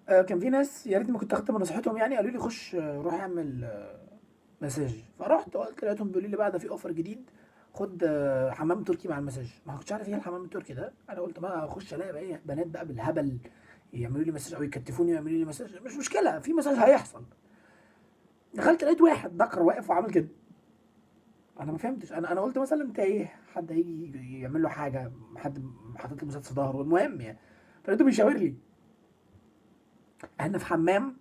كان في ناس يا ريتني ما كنت اخدت بنصيحتهم، يعني قالوا لي خش روح اعمل مساج. فرحت قلت لقيتهم بيقولوا لي بقى ده في اوفر جديد، خد حمام تركي مع المساج. ما كنتش عارف ايه الحمام التركي ده. انا قلت بقى اخش الاقي بقى ايه بنات بقى بالهبل يعملوا لي مساج او يكتفوني ويعملوا لي مساج. مش مشكله، في مساج هيحصل. دخلت لقيت واحد ذكر واقف وعامل كده. انا ما فهمتش. انا قلت مثلا انت ايه، حد هيجي يعمل له حاجه، حد حاطط له مسدس في ظهره، المهم يعني. فلقيته بيشاور لي، احنا في حمام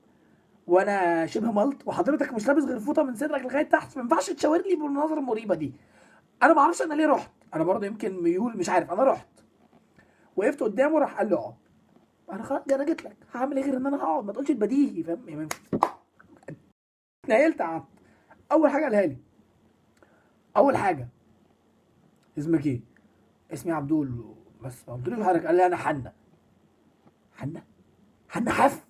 وانا شبه ملط وحضرتك مش لابس غير فوطه من صدرك لغايه تحت، ما ينفعش تشاور لي بالنظره المريبه دي. انا ما اعرفش انا ليه رحت، انا برضه يمكن ميول مش عارف. انا رحت وقفت قدامه، راح قال له اقعد. انا خلاص انا جيت لك، هعمل ايه غير ان انا هقعد؟ ما تقولش البديهي، فاهم يعني. اتنقلت قعدت. اول حاجه قالها لي، اول حاجه اسمك ايه؟ اسمي عبدول. بس ما قلتلوش حضرتك. قال لي انا حنا. حنا؟ حنا حف؟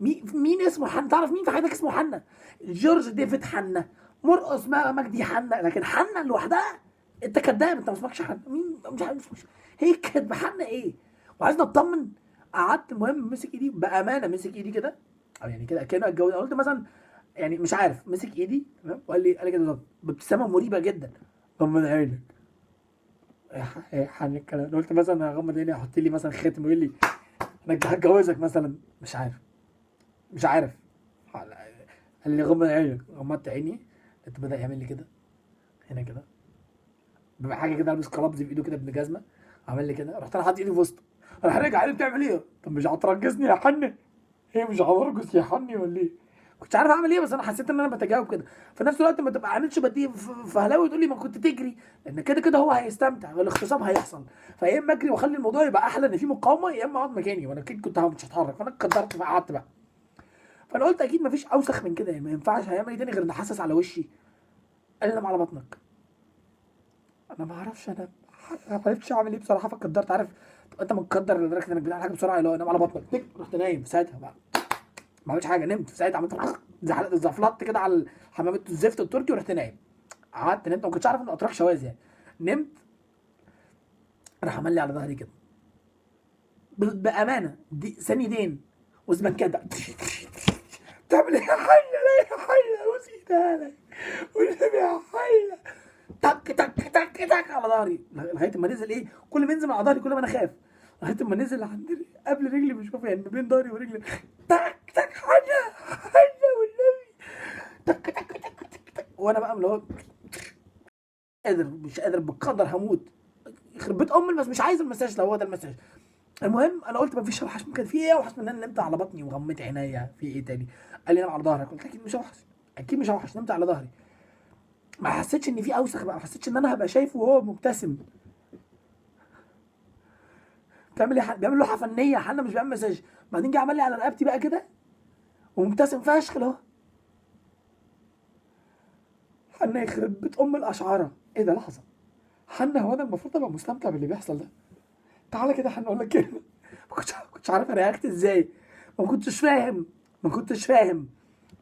مين اسمه حنا؟ تعرف مين في حياتك اسمه حنا؟ جورج ديفيد حنا، مرقص مجدي حنا، لكن حنا لوحدها؟ انت كداب، انت ما اسمكش حنا. مين مش عارف مش. هي كاتبه حنا ايه؟ وعايزني اطمن. قعدت. المهم مسك ايدي بامانه، مسك ايدي كده، او يعني كده كانه اتجوز. أنا قلت مثلا يعني مش عارف، مسك ايدي تمام وقال لي كده بالظبط بابتسامه مريبه جدا، غمض عينك. ايه حن الكلام ده؟ قلت مثلا اغمض عيني احط لي مثلا خاتم ويقول لي انا هتجوزك مثلا، مش عارف. مش عارف. قال لي غمض عينك، غمضت عيني. لقيته بدأ يعمل لي كده، هنا كده، بيبقى حاجه كده، لابس كلابز في ايده كده ابن جزمه. عمل لي كده، رحت انا حاطط ايدي في وسطه. راح رجع قال لي بتعمل ايه؟ طب مش هترجزني يا حني؟ هي مش هترجز يا حني ولا ايه؟ كنتش عارف اعمل ايه، بس انا حسيت ان انا بتجاوب كده. في نفس الوقت ما تبقى عاملش بديه فهلاوي تقول لي ما كنت تجري، لان كده كده هو هيستمتع والاختصام هيحصل. فيا اما اجري واخلي الموضوع يبقى احلى ان في مقاومه، يا اما اقعد مكاني وانا اكيد كنت مش هتحرك. فانا قدرت فقعدت بقى. فانا قلت اكيد ما فيش اوسخ من كده، يعني ما ينفعش هيعمل ايه تاني غير ان احسس على وشي. قال لي نام على بطنك. انا ما اعرفش انا، ما عرفتش اعمل ايه بصراحه. فقدرت، عارف تبقى انت متقدر لدرجه انك بتعمل حاجه بسرعه، اللي هو نام على بطنك تك، رحت نايم في ساعتها بقى. ما عملتش حاجه، نمت في ساعتها، عملت زفلطت كده على حمامه الزفت التركي ورحت نايم. قعدت نمت، ما كنتش عارف ان اطراف شواذ يعني. نمت. راح عمل لي على ظهري كده، بامانه دي ثانيتين وزمن كده. تعمل ايه يا حي؟ لا يا حي ابوس ايدها لك والنبي يا حي. تك تك تك تك على ظهري لغايه ما نزل ايه. كل ما ينزل على ظهري كل ما انا خاف، لغايه ما نزل عند قبل رجلي بشوف يعني ما بين ظهري ورجلي. تك تك حاجه حاجه والنبي. تك تك تك تك تك. وانا بقى اللي هو قادر مش قادر بقدر هموت. يخرب بيت ام بس مش عايز المساج لو هو ده المساج. المهم انا قلت مفيش اوحش من كده. في ايه اوحش من ان انا نمت على بطني وغميت عينيا؟ في ايه تاني؟ قال لي نام على ظهرك. قلت اكيد مش اوحش، اكيد مش اوحش. نمت على ظهري. ما حسيتش ان في اوسخ بقى، ما حسيتش ان انا هبقى شايفه وهو مبتسم. بتعمل ايه؟ بيعمل لوحه فنيه. حنا مش بيعمل مساج. بعدين جه عمل لي على رقبتي بقى كده ومبتسم فشخ اهو. حنا يخرب بيت ام الاشعاره. ايه ده؟ لحظه. حنا هو انا المفروض ابقى مستمتع باللي بيحصل ده؟ تعالى كده حنا اقول لك كده. ما كنتش عارف ارياكت ازاي. ما كنتش فاهم. ما كنتش فاهم.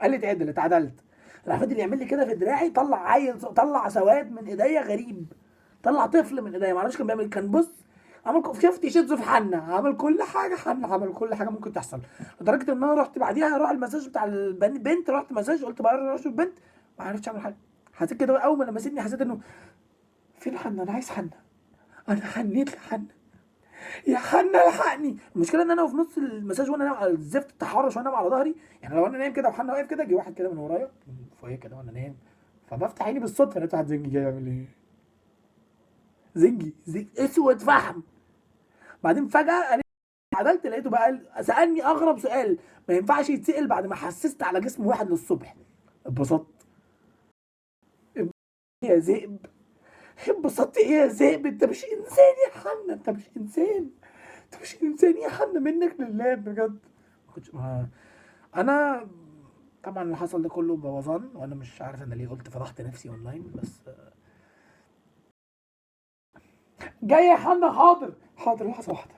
قال لي اتعدل، اتعدلت. راح فضل يعمل لي كده في دراعي، طلع عيل، طلع سواد من ايديا غريب. طلع طفل من ايديا، معرفش كان بيعمل. كان بص، عمل شفت شيتزو في حنا، عمل كل حاجه. حنا عمل كل حاجه ممكن تحصل، لدرجه ان انا رحت بعديها اروح المساج بتاع البنت. رحت مساج، قلت بقى اروح اشوف بنت. ما عرفتش اعمل حاجه. حسيت كده اول ما لمستني، حسيت انه فين حنا؟ انا عايز حنا. انا حنيت لحنا. يا حنا الحقني. المشكله ان انا في نص المساج وانا نايم على الزفت التحرش وانا نايم على ظهري. يعني لو انا نايم كده وحنا واقف كده، جه واحد كده من ورايا من فوقيه كده وانا نايم. فبفتح عيني بالصدفه لقيت واحد زنجي جاي يعمل ايه. زنجي اسود فحم. بعدين فجاه انا عدلت لقيته بقى سالني اغرب سؤال ما ينفعش يتسال بعد ما حسست على جسم واحد للصبح. اتبسطت. يا ذئب. انبسطت ايه يا ذئب؟ انت مش انسان يا حنا، انت مش انسان. انت مش انسان يا حنا، منك لله بجد. ما كنتش انا طبعا اللي حصل ده كله بوظان، وانا مش عارف انا ليه قلت فضحت نفسي اونلاين. بس جاي يا حنا. حاضر حاضر، لحظه واحده.